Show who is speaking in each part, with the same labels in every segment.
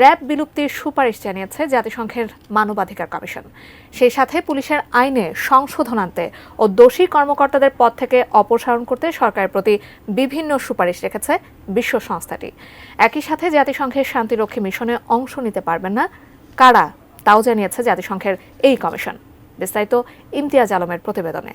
Speaker 1: RAB বিলুপ্তির সুপারিশ জানিয়েছে জাতিসংঘের মানবাধিকার কমিশন। সেই সাথে পুলিশের আইনে সংশোধন আনতে ও দোষী কর্মকর্তাদের পদ থেকে অপসারণ করতে সরকারের প্রতি বিভিন্ন সুপারিশ রেখেছে বিশ্ব সংস্থাটি। একই সাথে জাতিসংঘের শান্তিরক্ষী মিশনে অংশ নিতে পারবেন না কারা, তাও জানিয়েছে জাতিসংঘের এই কমিশন। বিস্তারিত ইমতিয়াজ আলমের প্রতিবেদনে।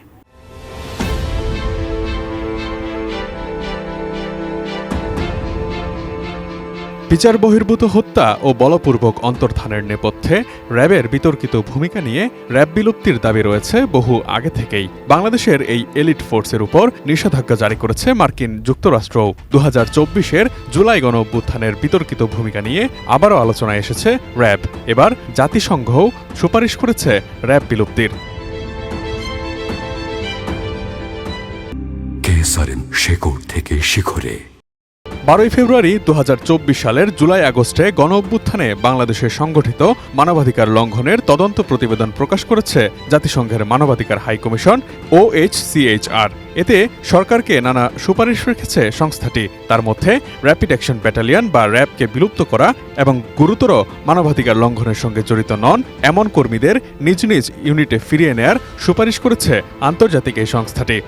Speaker 2: বিচার বহির্ভূত হত্যা ও বলপূর্বক অন্তর্ধানের নেপথ্যে র্যাবের বিতর্কিত ভূমিকা নিয়ে র্যাব বিলুপ্তির দাবি রয়েছে বহু আগে থেকেই। বাংলাদেশের এই এলিট ফোর্সের উপর নিষেধাজ্ঞা জারি করেছে মার্কিন যুক্তরাষ্ট্রও। 2024-এর জুলাই গণঅভ্যুত্থানের বিতর্কিত ভূমিকা নিয়ে আবারও আলোচনায় এসেছে র্যাব। এবার জাতিসংঘও সুপারিশ করেছে র্যাব বিলুপ্তির।
Speaker 3: শেকড় থেকে শিখরে
Speaker 2: 12 ফেব্রুয়ারি 2024 সালের জুলাই আগস্টে গণঅভ্যুত্থানে বাংলাদেশে সংগঠিত মানবাধিকার লঙ্ঘনের তদন্ত প্রতিবেদন প্রকাশ করেছে জাতিসংঘের মানবাধিকার হাই কমিশন OHCHR। এতে সরকারকে নানা সুপারিশ রেখেছে সংস্থাটি। তার মধ্যে র্যাপিড অ্যাকশন ব্যাটালিয়ন বা র্যাবকে বিলুপ্ত করা এবং গুরুতর মানবাধিকার লঙ্ঘনের সঙ্গে জড়িত নন এমন কর্মীদের নিজ নিজ ইউনিটে ফিরিয়ে নেয়ার সুপারিশ করেছে আন্তর্জাতিক এই সংস্থাটি।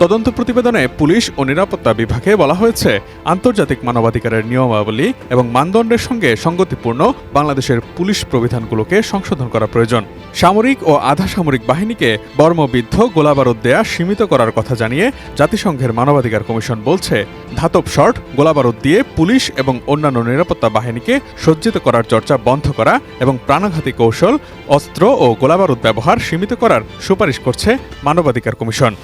Speaker 2: তদন্ত প্রতিবেদনে পুলিশ ও নিরাপত্তা বিভাগে বলা হয়েছে, আন্তর্জাতিক মানবাধিকারের নিয়মাবলী এবং মানদণ্ডের সঙ্গে সঙ্গতিপূর্ণ বাংলাদেশের পুলিশ প্রবিধানগুলোকে সংশোধন করা প্রয়োজন। সামরিক ও আধা সামরিক বাহিনীকে বর্মবিদ্ধ গোলাবারুদ দেয়া সীমিত করার কথা জানিয়ে জাতিসংঘের মানবাধিকার কমিশন বলছে, ধাতব শর্ট গোলাবারুদ দিয়ে পুলিশ এবং অন্যান্য নিরাপত্তা বাহিনীকে সজ্জিত করার চর্চা বন্ধ করা এবং প্রাণঘাতী কৌশল, অস্ত্র ও গোলাবারুদ ব্যবহার সীমিত করার সুপারিশ করছে মানবাধিকার কমিশন।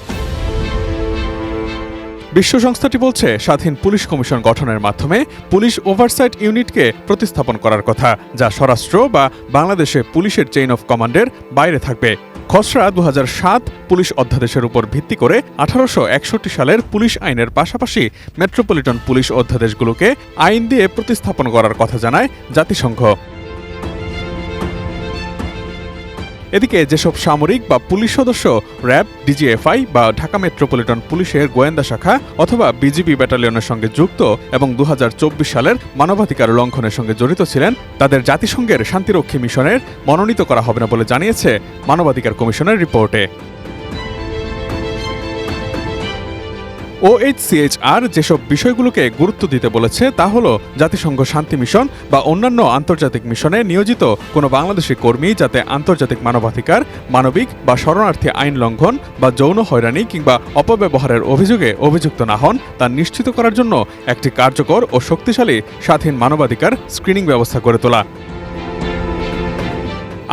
Speaker 2: বিশ্ব সংস্থাটি বলছে, স্বাধীন পুলিশ কমিশন গঠনের মাধ্যমে পুলিশ ওভারসাইট ইউনিটকে প্রতিস্থাপন করার কথা, যা স্বরাষ্ট্র বা বাংলাদেশে পুলিশের চেইন অফ কমান্ডের বাইরে থাকবে। খসড়া 2007 পুলিশ অধ্যাদেশের উপর ভিত্তি করে 1861 সালের পুলিশ আইনের পাশাপাশি মেট্রোপলিটন পুলিশ অধ্যাদেশগুলোকে আইন দিয়ে প্রতিস্থাপন করার কথা জানায় জাতিসংঘ। এদিকে যেসব সামরিক বা পুলিশ সদস্য র্যাব, ডিজিএফআই বা ঢাকা মেট্রোপলিটন পুলিশের গোয়েন্দা শাখা অথবা বিজিবি ব্যাটালিয়নের সঙ্গে যুক্ত এবং 2024 সালের মানবাধিকার লঙ্ঘনের সঙ্গে জড়িত ছিলেন, তাদের জাতিসংঘের শান্তিরক্ষী মিশনের মনোনীত করা হবে না বলে জানিয়েছে মানবাধিকার কমিশনের রিপোর্টে। OHCHR যেসব বিষয়গুলোকে গুরুত্ব দিতে বলেছে তা হল, জাতিসংঘ শান্তি মিশন বা অন্যান্য আন্তর্জাতিক মিশনে নিয়োজিত কোনো বাংলাদেশি কর্মী যাতে আন্তর্জাতিক মানবাধিকার, মানবিক বা শরণার্থী আইন লঙ্ঘন বা যৌন হয়রানি কিংবা অপব্যবহারের অভিযোগে অভিযুক্ত না হন তা নিশ্চিত করার জন্য একটি কার্যকর ও শক্তিশালী স্বাধীন মানবাধিকার স্ক্রিনিং ব্যবস্থা গড়ে তোলা।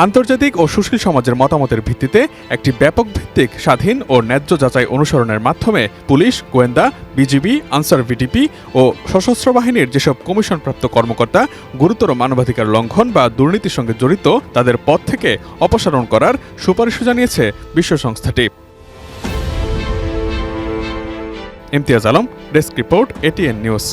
Speaker 2: আন্তর্জাতিক ও সুশীল সমাজের মতামতের ভিত্তিতে একটি ব্যাপক ভিত্তিক স্বাধীন ও ন্যায্য যাচাই অনুসরণের মাধ্যমে পুলিশ, গোয়েন্দা, বিজিবি, আনসার ভিডিপি ও সশস্ত্র বাহিনীর যেসব কমিশনপ্রাপ্ত কর্মকর্তা গুরুতর মানবাধিকার লঙ্ঘন বা দুর্নীতির সঙ্গে জড়িত তাদের পদ থেকে অপসারণ করার সুপারিশও জানিয়েছে বিশ্ব সংস্থাটি। Imtiaz Alam, desk report, ATN news.